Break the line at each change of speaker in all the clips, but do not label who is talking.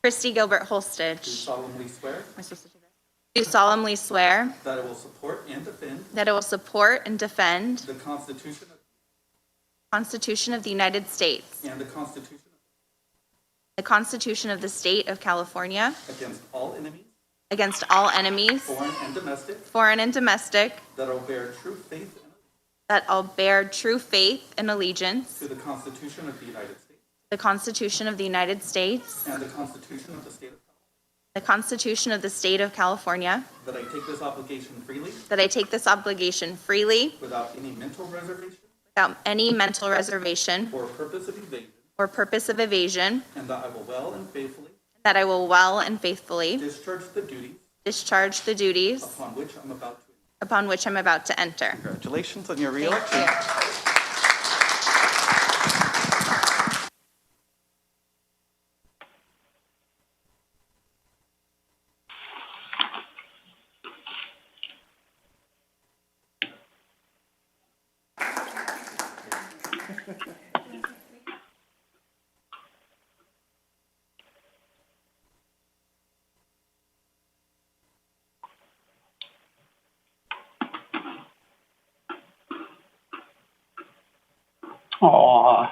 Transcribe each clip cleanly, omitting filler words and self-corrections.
Christy Gilbert Holstege.
Do solemnly swear
Am I supposed to do this? Do solemnly swear
that I will support and defend
that I will support and defend
the Constitution
the United States,
and the
Constitution of the State of California,
against all enemies,
foreign and domestic,
that I will bear true faith and allegiance
to the Constitution of the United States,
and
the Constitution of the State of California,
that I take this
obligation freely
without any mental reservation
or purpose of evasion,
and that I will well and faithfully
discharge the duties
upon which I'm about to
enter.
Congratulations on your re-election.
Aww.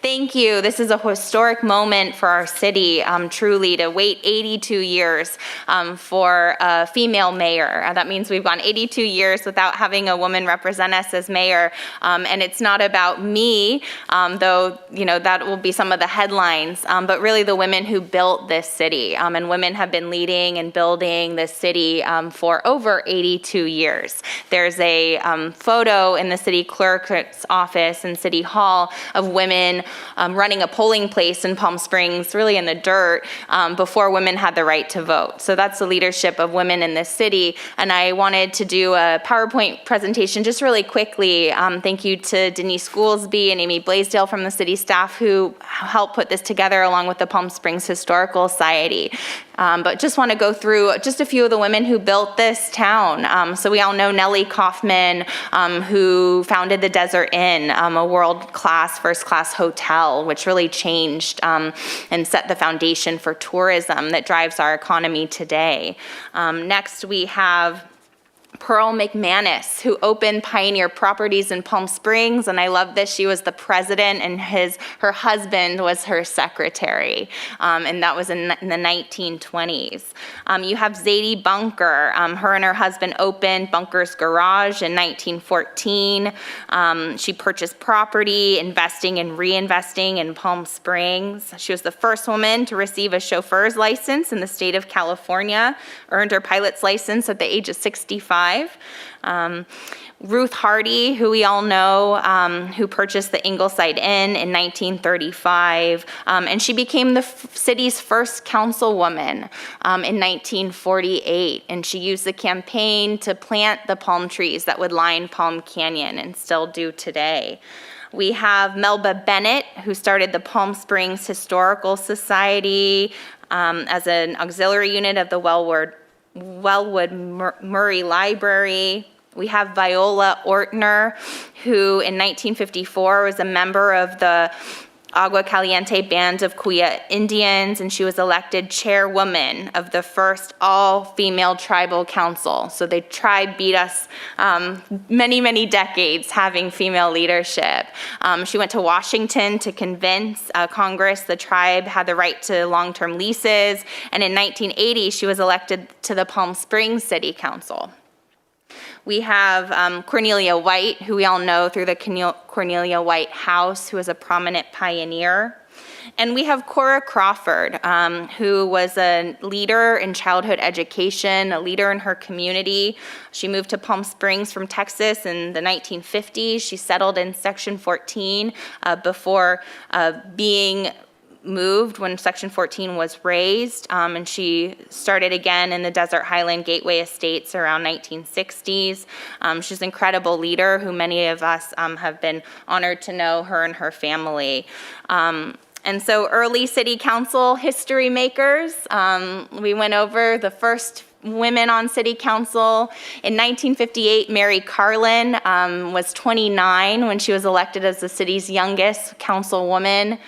Thank you. This is a historic moment for our city, truly, to wait 82 years for a female mayor. That means we've gone 82 years without having a woman represent us as mayor. And it's not about me, though, that will be some of the headlines, but really the women who built this city. And women have been leading and building this city for over 82 years. There's a photo in the city clerk's office in City Hall of women running a polling place in Palm Springs, really in the dirt, before women had the right to vote. So that's the leadership of women in this city. And I wanted to do a PowerPoint presentation just really quickly. Thank you to Denise Goolsby and Amy Blaisdell from the city staff who helped put this together along with the Palm Springs Historical Society. But just want to go through just a few of the women who built this town. So we all know Nellie Coffman, who founded the Desert Inn, a world-class, first-class hotel, which really changed and set the foundation for tourism that drives our economy today. Next, we have Pearl McManus, who opened Pioneer Properties in Palm Springs, and I love this. She was the president, and her husband was her secretary, and that was in the 1920s. You have Zadie Bunker. Her and her husband opened Bunker's Garage in 1914. She purchased property, investing and reinvesting in Palm Springs. She was the first woman to receive a chauffeur's license in the state of California, earned her pilot's license at the age of 65. Ruth Hardy, who we all know, who purchased the Ingleside Inn in 1935, and she became the city's first councilwoman in 1948, and she used the campaign to plant the palm trees that would line Palm Canyon and still do today. We have Melba Bennett, who started the Palm Springs Historical Society as an auxiliary unit of the Wellwood Murray Library. We have Vyola Ortner, who in 1954 was a member of the Agua Caliente Band of Kuya Indians, and she was elected chairwoman of the first all-female tribal council. So the tribe beat us many, many decades having female leadership. She went to Washington to convince Congress the tribe had the right to long-term leases, and in 1980 she was elected to the Palm Springs City Council. We have Cornelia White, who we all know through the Cornelia White House, who was a prominent pioneer. And we have Cora Crawford, who was a leader in childhood education, a leader in her community. She moved to Palm Springs from Texas in the 1950s. She settled in Section 14 before being moved when Section 14 was raised, and she started again in the Desert Highland Gateway Estates around 1960s. She's an incredible leader who many of us have been honored to know her and her family. And so early city council history makers, we went over the first women on city council. In 1958, Mary Carlin was 29 when she was elected as the city's youngest councilwoman.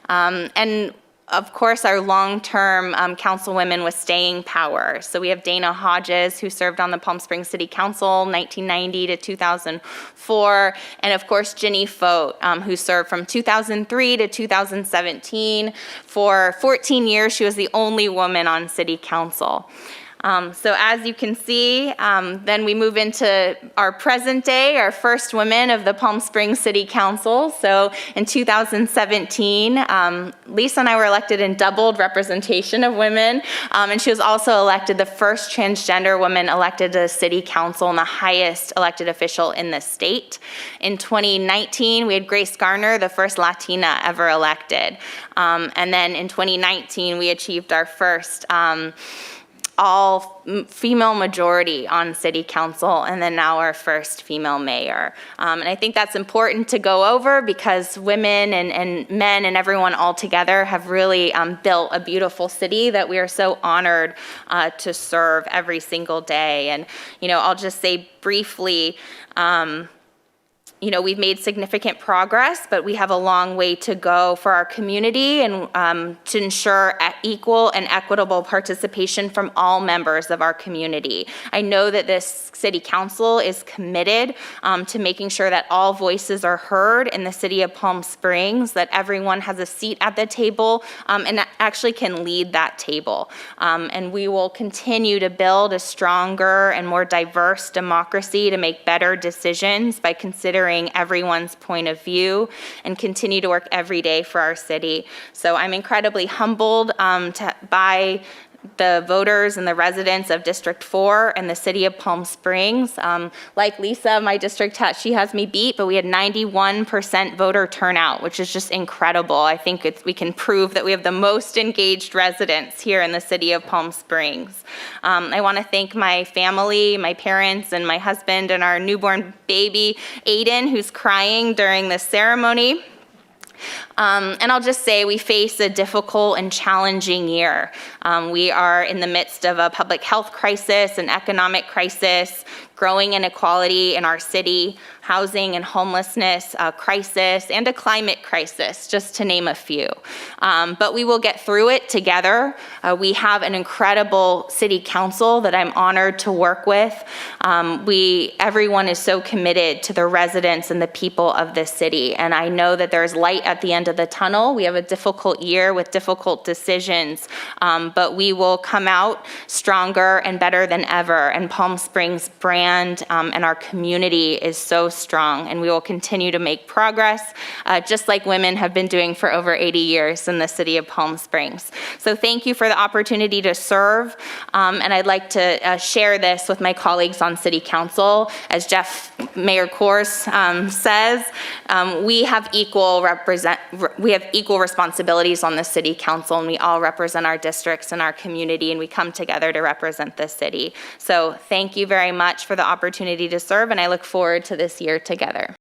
And of course, our long-term councilwomen with staying power. So we have Dana Hodges, who served on the Palm Springs City Council 1990 to 2004, and of course, Ginny Fote, who served from 2003 to 2017. For 14 years, she was the only woman on city council. So as you can see, then we move into our present day, our first women of the Palm Springs City Council. So in 2017, Lisa and I were elected in doubled representation of women, and she was also elected the first transgender woman elected to the City Council and the highest elected official in the state. In 2019, we had Grace Garner, the first Latina ever elected. And then in 2019, we achieved our first all female majority on city council, and then now our first female mayor. And I think that's important to go over because women and men and everyone all together have really built a beautiful city that we are so honored to serve every single day. And, I'll just say briefly, we've made significant progress, but we have a long way to go for our community and to ensure equal and equitable participation from all members of our community. I know that this city council is committed to making sure that all voices are heard in the city of Palm Springs, that everyone has a seat at the table and actually can lead that table. And we will continue to build a stronger and more diverse democracy to make better decisions by considering everyone's point of view and continue to work every day for our city. So I'm incredibly humbled by the voters and the residents of District 4 and the city of Palm Springs. Like Lisa, my district, she has me beat, but we had 91% voter turnout, which is just incredible. I think we can prove that we have the most engaged residents here in the city of Palm Springs. I want to thank my family, my parents, and my husband, and our newborn baby, Aiden, who's crying during this ceremony. And I'll just say we face a difficult and challenging year. We are in the midst of a public health crisis, an economic crisis, growing inequality in our city, housing and homelessness crisis, and a climate crisis, just to name a few. But we will get through it together. We have an incredible city council that I'm honored to work with. Everyone is so committed to the residents and the people of this city, and I know that there's light at the end of the tunnel. We have a difficult year with difficult decisions, but we will come out stronger and better than ever, and Palm Springs brand and our community is so strong, and we will continue to make progress, just like women have been doing for over 80 years in the city of Palm Springs. So thank you for the opportunity to serve, and I'd like to share this with my colleagues on city council. As Mayor Kors says, we have equal responsibilities on the city council, and we all represent our districts and our community, and we come together to represent the city. So thank you very much for the opportunity to serve, and I look forward to this year together.